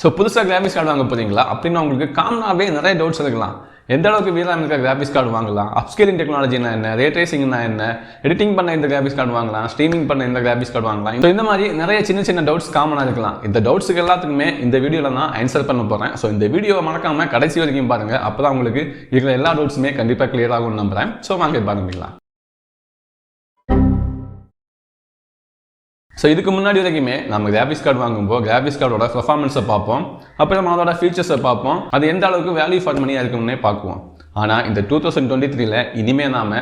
So புதுசாக graphics card வாங்க போகிறீங்களா அப்படின்னா உங்களுக்கு காமனாகவே நிறைய டவுட்ஸ் இருக்கலாம். எந்த அளவுக்கு VRAM இருக்க கிராஃபிக்ஸ் கார்டு வாங்கலாம், அப்ஸ்கேலிங் டெக்னாலஜினா என்ன, ரே ட்ரேசிங்னா என்ன, எடிட்டிங் பண்ண இந்த கிராஃபிக்ஸ் கார்டு வாங்கலாம், ஸ்ட்ரீமிங் பண்ண இந்த கிராஃபிக்ஸ் கார்டு வாங்கலாம். ஸோ இந்த மாதிரி நிறைய சின்ன சின்ன டவுட்ஸ் காமனாக இருக்கலாம். இந்த டவுட்ஸுக்கு எல்லாத்துக்குமே இந்த வீடியோவில் நான் ஆன்சர் பண்ண போகிறேன். ஸோ இந்த வீடியோவை மறக்காமல் கடைசி வரைக்கும் பாருங்கள். அப்போ தான் உங்களுக்கு இருக்கிற எல்லா டவுட்ஸுமே கண்டிப்பாக கிளியர் ஆகும்னு நம்புகிறேன். ஸோ வாங்க பாருங்களா. ஸோ இதுக்கு முன்னாடி வரைக்குமே நம்ம கிராஃபிக்ஸ் கார்டு வாங்கும்போது கிராஃபிக்ஸ் கார்டோட பெர்ஃபார்மன்ஸை பார்ப்போம், அப்புறம் அதோட ஃபீச்சர்ஸை பார்ப்போம், அது எந்த அளவுக்கு வேல்யூ ஃபார் மணியாக இருக்கும்னே பார்க்குவோம். ஆனால் இந்த 2023ல் இனிமேல் நாம்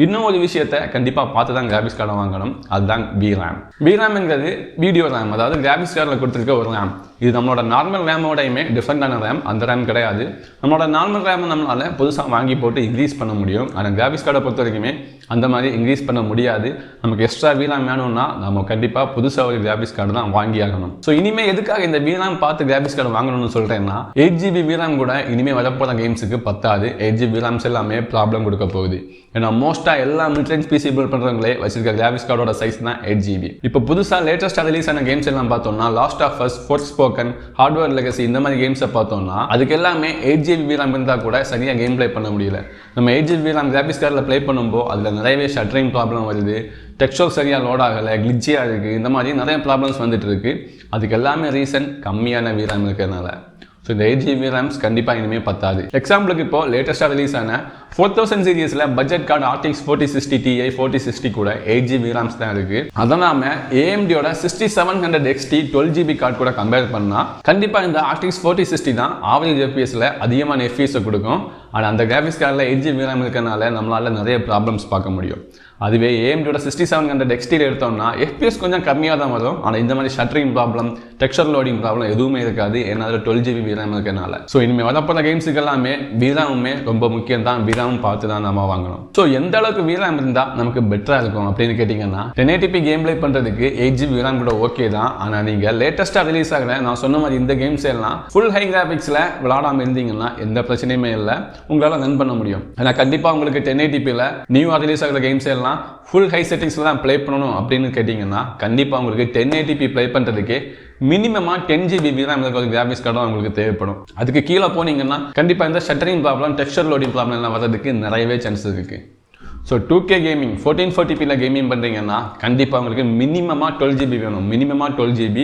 இன்னும் ஒரு விஷயத்தை கண்டிப்பாக பார்த்து தான் கிராஃபிக்ஸ் கார்டை வாங்கணும். அதுதான் VRAM. VRAMங்கிறது வீடியோ ரேம், அதாவது கிராஃபிக்ஸ் கார்டில் கொடுத்துருக்க ஒரு ரேம். இது நம்மளோட நார்மல் ரேமோடையுமே டிஃப்ரெண்டான ரேம். அந்த ரேம் கிடையாது. நம்மளோட நார்மல் ரேம் நம்மளால் புதுசாக வாங்கி போட்டு இன்க்ரீஸ் பண்ண முடியும். ஆனால் கிராஃபிக்ஸ் கார்டை பொறுத்த வரைக்குமே அந்த மாதிரி இன்க்ரீஸ் பண்ண முடியாது. நமக்கு எக்ஸ்ட்ரா VRAM வேணும்னா நம்ம கண்டிப்பாக புதுசாக ஒரு கிராஃபிக்ஸ் கார்டு தான் வாங்கி ஆகணும். ஸோ இனிமேல் எதுக்காக இந்த VRAM பார்த்து கிராஃபிக்ஸ் கார்டு வாங்கணும்னு சொல்கிறேன்னா, 8GB VRAM கூட இனிமேல் வரப்போகிற கேம்ஸுக்கு பத்தாது. 8GB VRAMs எல்லாமே ப்ராப்ளம் கொடுக்க போகுது. ஏன்னா மோஸ்ட்டாக எல்லா மிட்ரேஞ்ச் பிசி பில்ட் பண்ணுறவங்களே வச்சிருக்க கிராஃபிக்ஸ் கார்டோட சைஸ் தான் 8GB. இப்போ புதுசாக லேட்டஸ்ட்டாக ரிலீஸ் ஆன கேம்ஸ் எல்லாம் பார்த்தோம்னா, Last of Us, Forspoken, Hogwarts Legacy இந்த மாதிரி கேம்ஸை பார்த்தோம்னா அதுக்கு எல்லாமே 8GB VRAM இருந்தால் கூட சரியாக கேம் ப்ளே பண்ண முடியல. நம்ம 8GB VRAM கிராஃபிக்ஸ் கார்டில் ப்ளே பண்ணும்போது அதில் நிறையவே ஷட்டரிங் ப்ராப்ளம் வருது, டெக்ஸ்சர் சரியாக லோட் ஆகலை, கிளிச்சியாக இருக்குது, இந்த மாதிரி நிறைய ப்ராப்ளம்ஸ் வந்துட்டு இருக்குது. அதுக்கு எல்லாமே ரீசன் கம்மியான VRAM இருக்கிறதுனால. ஸோ இந்த 8GB VRAMs கண்டிப்பாக இனிமேல் பத்தாது. எக்ஸாம்பிளுக்கு இப்போ லேட்டஸ்ட்டாக ரிலீஸ் ஆன 4000 சீரியஸில் பட்ஜெட் கார்டு RTX 4060 Ti 4060 கூட 8GB VRAMs தான் இருக்குது. அதை நாம AMDயோட 6700 XT 12GB கார்டு கூட கம்பேர் பண்ணால் கண்டிப்பாக இந்த RTX 4060 தான் ஆவரேஜ் FPSல அதிகமான FPS கொடுக்கும். ஆனால் அந்த கிராஃபிக்ஸ் கார்டில் 8GB VRAM இருக்கிறனால நம்மளால் நிறைய ப்ராப்ளம்ஸ் பார்க்க முடியும். அதுவே AMDயோட 6700 XT எடுத்தோம்னா FPS கொஞ்சம் கம்மியாக தான் வரும். ஆனால் இந்த மாதிரி shuttering problem, texture loading problem எதுவுமே இருக்காது. ஏன்னா அதில் 12GB VRAM இருக்கிறனால. ஸோ இனிமேல் வரப்போகிற கேம்ஸுக்கு எல்லாமே VRAMுமே ரொம்ப முக்கியம் தான். VRAM பார்த்து தான் நம்ம வாங்கணும். ஸோ எந்த அளவுக்கு VRAM இருந்தால் நமக்கு பெட்டராக இருக்கும் அப்படின்னு கேட்டிங்கன்னா, 1080p கேம் ப்ளே பண்ணுறதுக்கு 8GB VRAM கூட ஓகே தான். ஆனால் நீங்கள் லேட்டஸ்ட்டாக ரிலீஸ் ஆகிற நான் சொன்ன மாதிரி இந்த கேம்ஸ் எல்லாம் ஃபுல் ஹை கிராஃபிக்ஸில் விளாடாமல் இருந்தீங்கன்னா எந்த பிரச்சனையுமே இல்லை, உங்களால் ரன் பண்ண முடியும். ஆனால் கண்டிப்பாக உங்களுக்கு 1080pல நியூவாக ரிலீஸ் ஆகிற கேம்ஸ் எல்லாம் ஃபுல் ஹை செட்டிங்ஸில் தான் ப்ளே பண்ணணும் அப்படின்னு கேட்டிங்கன்னா கண்டிப்பாக உங்களுக்கு 1080p ப்ளே பண்ணுறதுக்கு மினிமமாக 10GB VRAM இருக்கிற கிராஃபிக்ஸ் கார்டும் உங்களுக்கு தேவைப்படும். அதுக்கு கீழே போனீங்கன்னா கண்டிப்பாக இந்த shuttering problem, texture loading problem எல்லாம் வர்றதுக்கு நிறையவே சான்ஸ் இருக்குது. ஸோ 2K கேமிங் 1440pல கேமிங் பண்ணுறீங்கன்னா கண்டிப்பாக உங்களுக்கு மினிமமாக 12GB வேணும். மினிமமாக 12GB,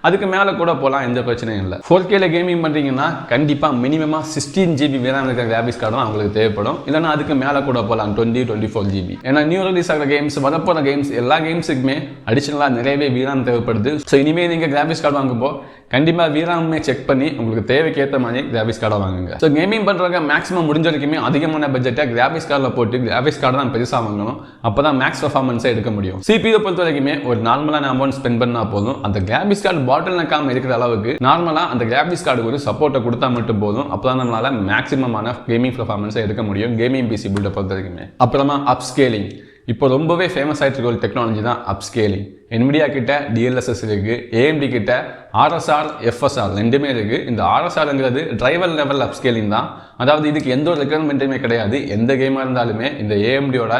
அதுக்கு மேலே கூட போகலாம், எந்த பிரச்சனையும் இல்லை. 4Kல கேமிங் பண்ணுறீங்கன்னா கண்டிப்பாக மினிமமாக 16GB VRAM இருக்கிற கிராஃபிக்ஸ் கார்டும் உங்களுக்கு தேவைப்படும். இல்லைனா அதுக்கு மேலே கூட போகலாம் 20-24GB. ஏன்னா நியூ ரிலீஸ் ஆகிற கேம்ஸ், வரப்போகிற கேம்ஸ் எல்லா கேம்ஸுக்குமே அடிஷனலாக நிறையவே VRAM தேவைப்படுது. ஸோ இனிமேல் நீங்கள் கிராஃபிக்ஸ் கார்டு வாங்கும்போது கண்டிப்பாக VRAMமே செக் பண்ணி உங்களுக்கு தேவைக்கு ஏற்ற மாதிரி கிராஃபிக்ஸ் கார்டை வாங்குங்க. ஸோ கேமிங் பண்ணுறவங்க மேக்ஸிமம் முடிஞ்ச வரைக்குமே அதிகமான பட்ஜெட்டை கிராஃபிக்ஸ் கார்டில் போட்டு கிராஃபிக்ஸ் கார்டு தான் பெருசாக வாங்கணும். அப்போ தான் மேக்ஸ் பர்ஃபார்மன்ஸை எடுக்க முடியும். CPU பொறுத்த வரைக்குமே ஒரு நார்மலான அமௌண்ட் ஸ்பெண்ட் பண்ணால் போதும். அந்த கிராஃபிக்ஸ் கார்டு பாட்டில் நக்காமல் இருக்கிற அளவுக்கு நார்மலாக அந்த கிராஃபிக்ஸ் கார்டுக்கு ஒரு சப்போர்ட்டை கொடுத்தா மட்டும் போதும். அப்போ தான் நம்மளால் மேக்ஸிமமான கேமிங் பர்ஃபார்மன்ஸை எடுக்க முடியும் கேமிங் பிசி பில்டை பொறுத்த வரைக்குமே. அப்புறமா அப்ஸ்கேலிங். இப்போ ரொம்பவே ஃபேமஸ் ஆகிட்டு இருக்க ஒரு டெக்னாலஜி தான் அப்ஸ்கேலிங். NVIDIA கிட்ட DLSS இருக்குது, AMD கிட்ட RSR, FSR ரெண்டுமே இருக்குது. இந்த RSRங்கிறது டிரைவர் லெவல் அப்ஸ்கேலிங் தான். அதாவது இதுக்கு எந்த ஒரு ரெக்யர்மெண்ட்டுமே கிடையாது. எந்த கேமாக இருந்தாலுமே இந்த AMDயோட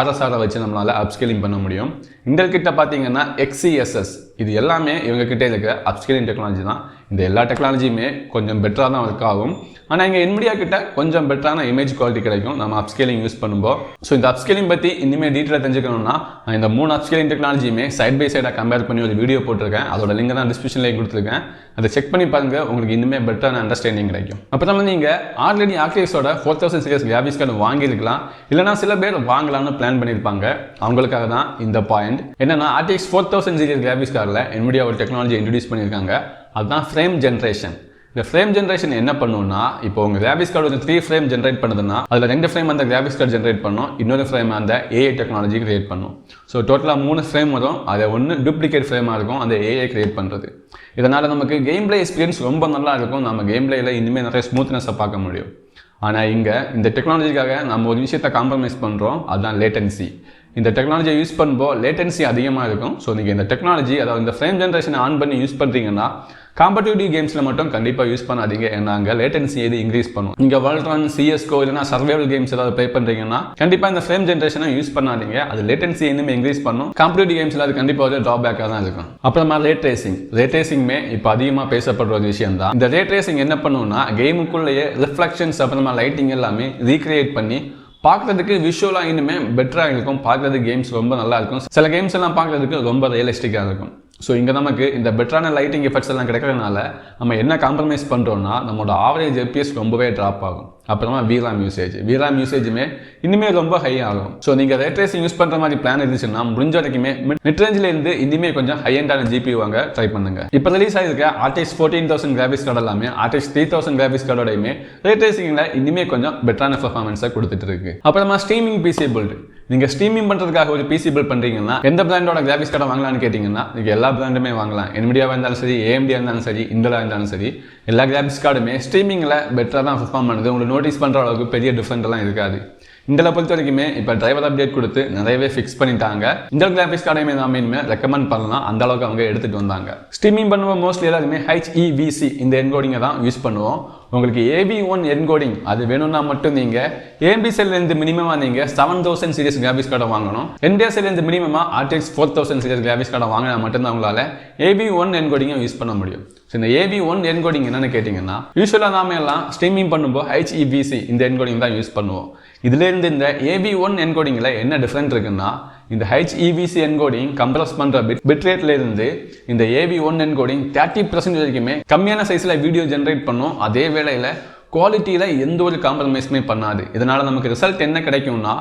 RSRை வச்சு நம்மளால் அப்ஸ்கேலிங் பண்ண முடியும். இன்டெல் கிட்ட பார்த்தீங்கன்னா XESS, இது எல்லாமே இவங்க கிட்டே இருக்கிற அப்ஸ்கேலிங் டெக்னாலஜி தான். இந்த எல்லா டெக்னாலஜியுமே கொஞ்சம் பெட்டராக தான் ஒர்க் ஆகும். ஆனால் இங்கே NVIDIA கிட்ட கொஞ்சம் பெட்டரான இமேஜ் குவாலிட்டி கிடைக்கும் நம்ம அப்ஸ்கேலிங் யூஸ் பண்ணும்போது. ஸோ இந்த அப்ஸ்கேலிங் பற்றி இனிமேல் டீட்டெயிலாக தெரிஞ்சுக்கணும்னா நான் இந்த 3 அப்ஸ்கேலிங் டெக்னாலஜியுமே சைட் பை சைடாக கம்பேர் பண்ணி ஒரு வீடியோ போட்டிருக்கேன். அதோட லிங்க் தான் டிஸ்கிரிப்ஷன்லேயே கொடுத்துருக்கேன். அதை செக் பண்ணி பாருங்க, உங்களுக்கு இன்னுமே பெட்டரான அண்டர்ஸ்டாண்டிங் கிடைக்கும். அப்புறம் நீங்கள் ஆல்ரெடி RTXோட 4000 சீரிஸ் கிராஃபிக்ஸ் கார்டு வாங்கியிருக்கலாம், இல்லைனா சில பேர் வாங்கலாம்னு பிளான் பண்ணியிருப்பாங்க. அவங்களுக்காக தான் இந்த பாயிண்ட். என்னன்னா RTX 4000 சீரிஸ் கிராஃபிக்ஸ் கார்டில் NVIDIA ஒரு டெக்னாலஜி இன்ட்ரடியூஸ் பண்ணியிருக்காங்க. அதுதான் ஃப்ரேம் ஜென்ரேஷன். இந்த ஃப்ரேம் ஜென்ரேஷன் என்ன பண்ணுன்னா, இப்போ உங்கள் கிராஃபிக்ஸ் கார்டு வந்து 3 ஃப்ரேம் ஜென்ரேட் பண்ணுதுன்னா அதில் 2 ஃப்ரேம் அந்த கிராஃபிக்ஸ் கார்டு ஜென்ரேட் பண்ணும், இன்னொரு ஃப்ரேம் அந்த AI டெக்னாலஜி கிரியேட் பண்ணும். ஸோ டோட்டலாக 3 ஃப்ரேம் வரும். அதை ஒன்று டூப்ளிகேட் ஃப்ரேமாக இருக்கும் அந்த AI கிரியேட் பண்ணுறது. இதனால் நமக்கு கேம் பிளே எக்ஸ்பீரியன்ஸ் ரொம்ப நல்லா இருக்கும். நம்ம கேம் பிளேயில் இனிமேல் நிறைய ஸ்மூத்னஸை பார்க்க முடியும். ஆனால் இங்கே இந்த டெக்னாலஜிக்காக நம்ம ஒரு விஷயத்தை காம்ப்ரமைஸ் பண்ணுறோம், அதுதான் லேட்டன்சி. இந்த டெக்னாலஜியை யூஸ் பண்ணும்போது லேட்டன்சி அதிகமாக இருக்கும். ஸோ நீங்கள் இந்த டெக்னாலஜி, அதாவது இந்த ஃப்ரேம் ஜென்ரேஷனை ஆன் பண்ணி யூஸ் பண்ணுறீங்கன்னா காம்படிட்டிவ் கேம்ஸில் மட்டும் கண்டிப்பாக யூஸ் பண்ணாதீங்க. ஏன்னா அங்கே லேட்டன்சி எது இன்க்ரீஸ் பண்ணும். நீங்கள் வேர்ல்ட் சிஎஸ்கோ இல்லைனா சர்வைவல் கேம்ஸ் ஏதாவது ப்ளே பண்ணுறீங்கன்னா கண்டிப்பாக இந்த ஃப்ரேம் ஜென்ரேஷனை யூஸ் பண்ணாதீங்க. அது லேட்டன்சி இன்னுமே இன்க்ரீஸ் பண்ணும். காம்படிட்டிவ் கேம்ஸில் அது கண்டிப்பாக ஒரு ட்ராபேக்காக தான் இருக்கும். அப்புறமா ரே ட்ரேசிங்குமே இப்போ அதிகமாக பேசப்படுற ஒரு விஷயம் தான். இந்த ரே ட்ரேசிங் என்ன பண்ணுவோம்னா கேமுக்குள்ளேயே ரிஃப்ளெக்ஷன்ஸ் அப்புறமா லைட்டிங் எல்லாமே ரீக்ரியேட் பண்ணி பார்க்குறதுக்கு விஷுவலாக இன்னுமே பெட்டராக இருக்கும். பார்க்குறதுக்கு கேம்ஸ் ரொம்ப நல்லா இருக்கும். சில கேம்ஸ் எல்லாம் பார்க்குறதுக்கு ரொம்ப ரியலிஸ்டிக்காக இருக்கும். ஸோ இங்கே நமக்கு இந்த பெட்டரான லைட்டிங் எஃபெக்ட்ஸ் எல்லாம் கிடைக்கிறதுனால நம்ம என்ன காம்ப்ரமைஸ் பண்ணுறோம்னா நம்மளோட ஆவரேஜ் FPS ரொம்பவே ட்ராப் ஆகும். அப்புறமா VRAM யூசேஜுமே இனிமேல் ரொம்ப ஹை ஆகும். ஸோ நீங்கள் ரே ட்ரேசிங் யூஸ் பண்ணுற மாதிரி பிளான் இருந்துச்சுன்னா முடிஞ்ச வரைக்குமே மிட் ரேஞ்சிலேருந்து இனிமேல் கொஞ்சம் ஹை எண்டான GPU வாங்க ட்ரை பண்ணுங்க. இப்போ ரிலீஸ் ஆகிருக்க RTX 14000 கிராஃபிக்ஸ் கார்டு எல்லாமே RTX 3000 கிராஃபிக்ஸ் கார்டோடையுமே ரே ட்ரேசிங்கில் இனிமேல் கொஞ்சம் பெட்டரான பர்ஃபார்மன்ஸை கொடுத்துட்டு இருக்கு. அப்புறமா ஸ்ட்ரீமிங் PC பில்டு. நீங்கள் ஸ்ட்ரீமிங் பண்ணுறதுக்காக ஒரு PC பில்ட் பண்ணுறீங்கன்னா எந்த பிராண்டோட கிராஃபிக்ஸ் கார்டை வாங்கலாம்னு கேட்டிங்கன்னா நீங்கள் எல்லா பிராண்டுமே வாங்கலாம். NVIDIA இருந்தாலும் சரி, AMD இருந்தாலும் சரி, Intel இருந்தாலும் சரி, எல்லா கிராஃபிக்ஸ் கார்டுமே ஸ்ட்ரீமிங்கில் பெட்டராக தான் பர்ஃபார்ம் பண்ணுது. உங்களுக்கு நோட்டீஸ் பண்ணுற அளவுக்கு பெரிய டிஃப்ரெண்ட்லாம் இருக்காது. இண்டலை பொறுத்த வரைக்குமே இப்போ டிரைவர் அப்டேட் கொடுத்து நிறையவே ஃபிக்ஸ் பண்ணிட்டாங்க. இன்டெல் கிராஃபிக்ஸ் கார்டையுமே நாம இனிமேல் ரெக்கமெண்ட் பண்ணலாம். அந்த அளவுக்கு அவங்க எடுத்துகிட்டு வந்தாங்க. ஸ்ட்ரீமிங் பண்ணுவோம் மோஸ்ட்லி எல்லாருமே HEVC இந்த என்கோடிங்கை தான் யூஸ் பண்ணுவோம். உங்களுக்கு AB1 என்கோடிங் அது வேணும்னா மட்டும் நீங்கள் AMD சைட்லேருந்து மினிமமாக நீங்கள் 7000 சீரிஸ் கிராஃபிக்ஸ் கார்டை வாங்கணும். NVIDIA சைட்லேருந்து மினிமமாக RTX 4000 சீரிஸ் கிராஃபிக்ஸ் கார்டை வாங்கினா மட்டும்தான் உங்களால் AB1 என்கோடிங்கை யூஸ் பண்ண முடியும். ஸோ இந்த AB1 என்கோடிங் என்னென்னு கேட்டிங்கன்னா யூஸ்வலாக நாம எல்லாம் ஸ்ட்ரீமிங் பண்ணும்போது HEVC இந்த என்கோடிங் தான் யூஸ் பண்ணுவோம். இதுலேருந்து இந்த AB1 என்கோடிங்கில் என்ன டிஃப்ரெண்ட் இருக்குன்னா இந்த HEVC என்கோடிங் கம்ப்ரஸ் பண்ணுற பிட்ரேட்லேருந்து இந்த AB1 என்கோடிங் 30% வரைக்குமே கம்மியான சைஸில் வீடியோ ஜென்ரேட் பண்ணும். அதே வேளையில் குவாலிட்டியில் எந்த ஒரு காம்ப்ரமைஸுமே பண்ணாது. இதனால் நமக்கு ரிசல்ட் என்ன கிடைக்கும்னா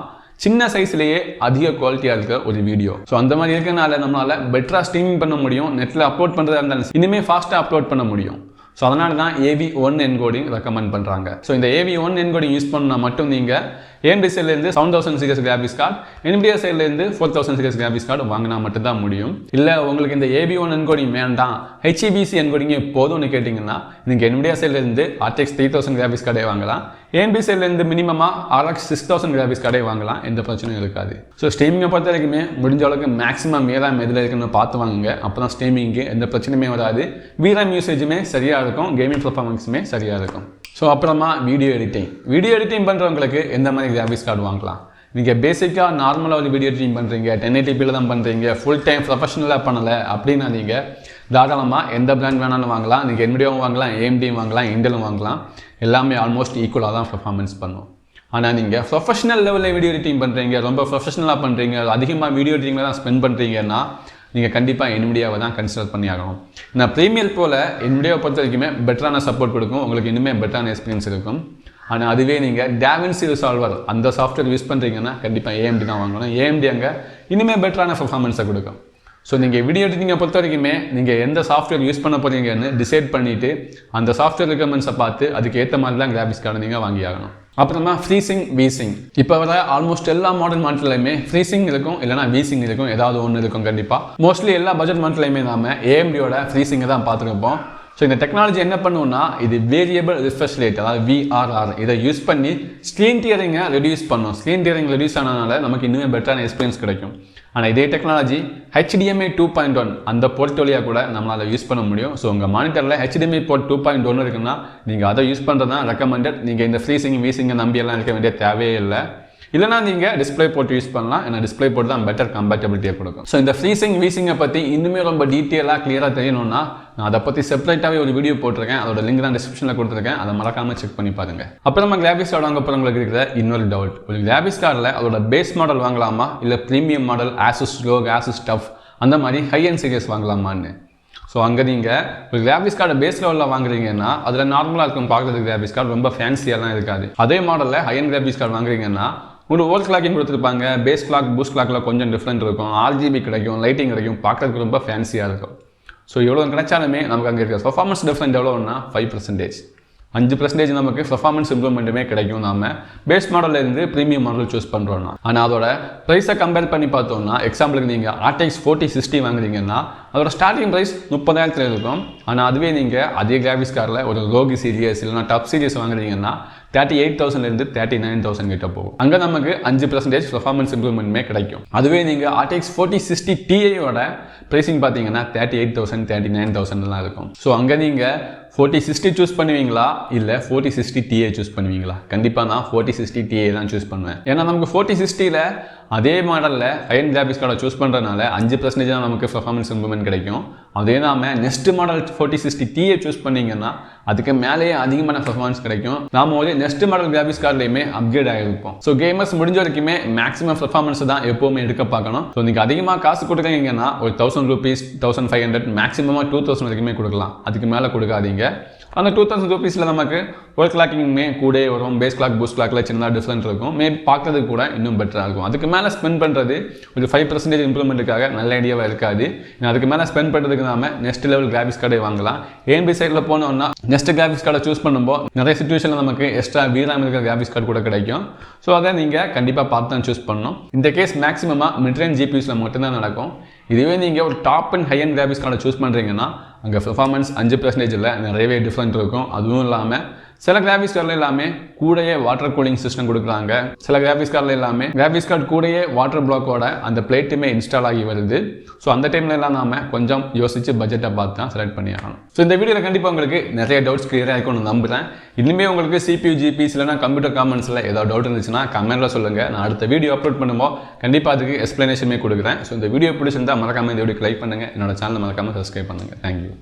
சின்ன சைஸ்லேயே அதிக குவாலிட்டியாக இருக்க ஒரு வீடியோ. ஸோ அந்த மாதிரி இருக்கிறனால நம்மளால் பெட்டராக ஸ்ட்ரீமிங் பண்ண முடியும். நெட்டில் அப்லோட் பண்ணுறதா இருந்தாலும் இனிமேல் ஃபாஸ்ட்டாக அப்லோட் பண்ண முடியும். ஸோ அதனால தான் AB1 என்கோடிங் ரெக்கமெண்ட் பண்ணுறாங்க. ஸோ இந்த AB1 என்கோடிங் யூஸ் பண்ணால் மட்டும் நீங்கள் AMD சைட்லேருந்து 7000 சீரிஸ் கிராஃபிக்ஸ் கார்டு, NVIDIA சைட்லேருந்து 4000 சீரிஸ் கிராஃபிக்ஸ் கார்டு வாங்கினா மட்டும்தான் முடியும். இல்லை உங்களுக்கு இந்த AB1 என்கோடிங் வேண்டாம், HEVC என்கோடிங்கே போதும்னு கேட்டிங்கன்னா நீங்கள் NVIDIA சைட்லேருந்து RTX 3000 கிராஃபிக்ஸ் கார்டே வாங்கலாம். AMD சைட்லேருந்து மினிமமாக RX 6000 கிராஃபிக்ஸ் கார்டே வாங்கலாம். எந்த பிரச்சனையும் இருக்காது. ஸோ ஸ்ட்ரீமிங்கை பொறுத்த வரைக்குமே முடிஞ்ச அளவுக்கு மேக்ஸிமம் VRAM எதில் இருக்குன்னு பார்த்து வாங்குங்க. அப்போ தான் ஸ்ட்ரீமிங்கு எந்த பிரச்சனையுமே வராது. VRAM யூசேஜுமே சரியாக இருக்கும், கேமிங் பர்ஃபார்மன்ஸுமே சரியாக இருக்கும். ஸோ அப்புறமா வீடியோ எடிட்டிங் பண்ணுறவங்களுக்கு எந்த மாதிரி கிராஃபிக்ஸ் கார்டு வாங்கலாம்? நீங்கள் பேசிக்காக நார்மலாக ஒரு வீடியோ எடிட்டிங் பண்ணுறீங்க, 1080pல தான் பண்ணுறீங்க, ஃபுல் டைம் ப்ரொஃபஷனலாக பண்ணலை அப்படின்னா நீங்கள் தாராளமாக எந்த பிராண்ட் வேணாலும் வாங்கலாம். நீங்கள் NVIDIAவும் வாங்கலாம், AMDயும் வாங்கலாம், Intelலும் வாங்கலாம். எல்லாமே ஆல்மோஸ்ட் ஈக்குவலாக தான் பர்ஃபார்மன்ஸ் பண்ணும். ஆனால் நீங்கள் ப்ரொஃபஷனல் லெவலில் வீடியோ எடிட்டிங் பண்ணுறீங்க, ரொம்ப ப்ரொஃபஷனலாக பண்ணுறீங்க, அதிகமாக வீடியோ எடிட்டிங்கில் தான் ஸ்பெண்ட் பண்ணுறீங்கன்னா நீங்கள் கண்டிப்பாக NVIDIAவை தான் கன்சிடர் பண்ணி ஆகணும். நான் ப்ரீமியர் போல் NVIDIAவை பொறுத்த வரைக்குமே பெட்டரான சப்போர்ட் கொடுக்கும். உங்களுக்கு இனிமேல் பெட்டரான எக்ஸ்பீரியன்ஸ் இருக்கும். ஆனால் அதுவே நீங்கள் DaVinci ரிசால்வர் அந்த சாஃப்ட்வேர் யூஸ் பண்ணுறீங்கன்னா கண்டிப்பாக AMD தான் வாங்கணும். AMD அங்கே இனிமேல் பெட்டரான பர்ஃபார்மன்ஸை கொடுக்கும். ஸோ நீங்கள் வீடியோ எடிட்டிங்கை பொறுத்த வரைக்குமே நீங்கள் எந்த சாஃப்ட்வேர் யூஸ் பண்ண போகிறீங்கன்னு டிசைட் பண்ணிவிட்டு அந்த சாஃப்ட்வேர் ரெக்கமெண்ட்ஸை பார்த்து அதுக்கு ஏற்ற மாதிரி தான் கிராஃபிக்ஸ் கார்டு நீங்கள் வாங்கி ஆகணும். அப்புறமா ஃப்ரீசிங், வீசிங். இப்போ வர ஆல்மோஸ்ட் எல்லா மாடல் மாடல்லையுமே ஃப்ரீசிங் இருக்கும், இல்லைனா வீசிங் இருக்கும், ஏதாவது ஒன்று இருக்கும் கண்டிப்பாக. மோஸ்ட்லி எல்லா பட்ஜெட் மாடல்லையுமே நாம AMDயோட ஃப்ரீசிங்கை தான் பார்த்துருப்போம். ஸோ இந்த டெக்னாலஜி என்ன பண்ணுவோம்னா இது வேரியபிள் ரிஃப்ரெஷ் ரேட், அதாவது VRR, இதை யூஸ் பண்ணி ஸ்க்ரீன் டியரிங்கை ரெடியூஸ் பண்ணும். ஸ்க்ரீன் டியரிங் ரெடியூஸ் ஆனதுனால நமக்கு இன்னுமே பெட்டரான எக்ஸ்பீரியன்ஸ் கிடைக்கும். ஆனால் இதே டெக்னாலஜி HDMI 2.1 அந்த போர்ட் வழியாக கூட நம்மளால் யூஸ் பண்ண முடியும். ஸோ உங்கள் மானிட்டரில் HDMI போர்ட் 2.1 இருக்குன்னா நீங்கள் அதை யூஸ் பண்ணுறது தான் ரெக்கமெண்டட். நீங்கள் இந்த ஃப்ரீசிங் வீசிங்கை நம்பியெல்லாம் இருக்க வேண்டிய தேவையே இல்லை. இல்லைனா நீங்கள் டிஸ்பிளே போர்ட் யூஸ் பண்ணலாம். ஏன்னா டிஸ்பிளே போர்ட் தான் பெட்டர் கம்பேட்டபிலிட்டியை கொடுக்கும். ஸோ இந்த ஃப்ரீசிங் வீசிங்கை பற்றி இன்னுமே ரொம்ப டீட்டெயிலாக கிளியராக தெரியணும்னா நான் அதை பற்றி செப்பரேட்டாகவே ஒரு வீடியோ போட்டிருக்கேன். அதோட லிங்க் தான் டிஸ்கிரிப்ஷனில் கொடுத்துருக்கேன். அதை மறக்காமல் செக் பண்ணி பாருங்க. அப்புறம் நம்ம கிராஃபிக்ஸ் கார்டு வாங்க போகிறவங்களுக்கு இருக்கிற இன்னொரு டவுட், ஒரு கிராஃபிக்ஸ் கார்டில் அதோட பேஸ் மாடல் வாங்கலாமா, இல்லை premium model Asus ROG, Asus TUF அந்த மாதிரி ஹை அண்ட் சீரியஸ் வாங்கலாமான்னு. ஸோ அங்கே நீங்கள் ஒரு கிராஃபிக்ஸ் கார்டு பேஸ் லெவலில் வாங்குறீங்கன்னா அதில் நார்மலாக இருக்கும் பார்க்குறது கிராஃபிக்ஸ் கார்டு ரொம்ப ஃபேன்சியெல்லாம் இருக்காது. அதே மாடலில் ஹை அண்ட் கிராஃபிக்ஸ் கார்டு வாங்குறீங்கன்னா ஒரு ஓவர் கிளாக்கிங் கொடுத்துருப்பாங்க, பேஸ் கிளாக் பூஸ்ட் கிளாக்கில் கொஞ்சம் டிஃப்ரெண்ட் இருக்கும், RGB கிடைக்கும், லைட்டிங் கிடைக்கும், பார்க்கறதுக்கு ரொம்ப ஃபேன்சியாக இருக்கும். ஸோ எவ்வளோ கிடைச்சாலுமே நமக்கு அங்கே இருக்கிற பர்ஃபார்மன்ஸ் டிஃப்ரெண்ட் எவ்வளோன்னா 5%, 5% நமக்கு பர்ஃபார்மன்ஸ் இம்ப்ரூவ்மெண்ட்டுமே கிடைக்கும். நாம பேஸ் மாடலில் இருந்து ப்ரீமியம் மாடல் சூஸ் பண்ணுறோம்னா. ஆனால் அதோட ப்ரைஸை கம்பேர் பண்ணி பார்த்தோம்னா எக்ஸாம்பிளுக்கு நீங்கள் RTX 4060 வாங்குறீங்கன்னா அதோட ஸ்டார்டிங் ப்ரைஸ் 30,000 இருக்கும். ஆனால் அதுவே நீங்கள் அதே கிராஃபிக்ஸ் கார்டில் ஒரு ரோகி சீரியஸ் இல்லைனா டாப் சீரியஸ் வாங்குறீங்கன்னா 38,000 39,000 கிட்ட போகும். அங்கே நமக்கு 5% பெர்ஃபார்மன்ஸ் இம்ப்ரூவ்மெண்ட்மே கிடைக்கும். அதுவே நீங்கள் RTX 4060 Tiயோட ப்ரைஸிங் பார்த்தீங்கன்னா 38,000 39,000 இருக்கும். ஸோ அங்கே நீங்கள் 4060 சூஸ் பண்ணுவீங்களா இல்லை 4060 Ti சூஸ் பண்ணுவீங்களா? கண்டிப்பாக நான் 4060 Ti தான் சூஸ் பண்ணுவேன். ஏன்னா நமக்கு 4060ல் அதே மாடலில் ஹை-எண்ட் கிராஃபிக்ஸ் கார்டை சூஸ் பண்ணுறதுனால 5% தான் நமக்கு பெர்ஃபார்மன்ஸ் இம்ப்ரூவ்மெண்ட் கிடைக்கும். அதே நாம நெக்ஸ்ட் மாடல் 4060 Ti சூஸ் பண்ணிங்கன்னா அதுக்கு மேலேயே அதிகமான பெர்ஃபார்மன்ஸ் கிடைக்கும். நாம ஒரு நெக்ஸ்ட் மாடல் கிராஃபிக்ஸ் கார்ட்லையுமே அப்கிரேட் ஆகிருப்போம். ஸோ கேமர்ஸ் முடிஞ்ச வரைக்குமே மேக்ஸிமம் பெர்ஃபார்மன்ஸ் தான் எப்போவுமே எடுக்க பார்க்கணும். ஸோ நீங்கள் அதிகமாக காசு கொடுக்குறீங்கன்னா ஒரு 1000 rupees 1500 மேக்ஸிமமாக 2000 வரைக்குமே கொடுக்கலாம். அதுக்கு மேலே கொடுக்காதீங்க. அந்த 2000 rupeesல நமக்கு ஒரு கிளாக்கிங்குமே கூட வரும். பேஸ் கிளாக் பூஸ்ட் கிளாக்கில் சின்னதாக டிஃப்ரெண்ட் இருக்கும். மேபி பார்க்கறதுக்கு கூட இன்னும் பெட்டராக இருக்கும். அதுக்கு மேலே ஸ்பெண்ட் பண்ணுறது ஒரு 5% இம்ப்ரூவ்மெண்ட்டுக்காக நல்ல ஐடியாவாக இருக்காது. அதுக்கு மேலே ஸ்பெண்ட் பண்ணுறதுக்கு நாம நெக்ஸ்ட் லெவல் கிராஃபிக்ஸ் கார்டை வாங்கலாம். ஏஎம்பி சைடில் போனோம்னா நெக்ஸ்ட் கிராஃபிக்ஸ் கார்டை சூஸ் பண்ணும்போது நிறைய சிச்சுவேஷனில் நமக்கு எக்ஸ்ட்ரா VRAM இருக்கிற கிராஃபிக்ஸ் கார்டு கூட கிடைக்கும். ஸோ அதை நீங்கள் கண்டிப்பாக பார்த்து தான் சூஸ் பண்ணணும். இந்த கேஸ் மேக்ஸிமமாக மிட்ரேஞ்ச் ஜிபியூஸில் மட்டும்தான் நடக்கும். இதுவே நீங்கள் ஒரு top and high and graphics கார்டை சூஸ் பண்ணுறீங்கன்னா அங்கே பெர்ஃபார்மன்ஸ் 5% நிறையவே டிஃப்ரெண்ட் இருக்கும். அதுவும் இல்லாமல் சில கிராஃபிக்ஸ் கார்டில் எல்லாமே கூடயே வாட்டர் கூலிங் சிஸ்டம் கொடுக்குறாங்க. சில கிராஃபிக்ஸ் கார்டில் எல்லாமே கிராஃபிக்ஸ் கார்டு கூடயே வாட்டர் பிளாக்கோட அந்த பிளேட்டுமே இன்ஸ்டால் ஆகி வருது. ஸோ அந்த டைம்ல எல்லாம் நாம கொஞ்சம் யோசிச்சு பட்ஜெட்டை பார்த்து தான் செலக்ட் பண்ணி ஆகணும். ஸோ இந்த வீடியோவில் கண்டிப்பாக உங்களுக்கு நிறைய டவுட்ஸ் கிளியராக இருக்கும்னு நம்புறேன். இனிமேல் உங்களுக்கு CPU GPs இல்லைனா கம்ப்யூட்டர் காமெண்ட்ஸில் ஏதாவது டவுட் இருந்துச்சுன்னா கமெண்ட்ல சொல்லுங்கள். நான் அடுத்த வீடியோ அப்லோட் பண்ணும்போது கண்டிப்பாக அதுக்கு எக்ஸ்பிளனேஷனுமே கொடுக்குறேன். ஸோ இந்த வீடியோ பிடிச்சிருந்தா மறக்காம இந்த வீடியோக்கு லைக் பண்ணுங்கள். என்னோட சேனலை மறக்காம சப்ஸ்கிரைப் பண்ணுங்கள். தேங்க்யூ.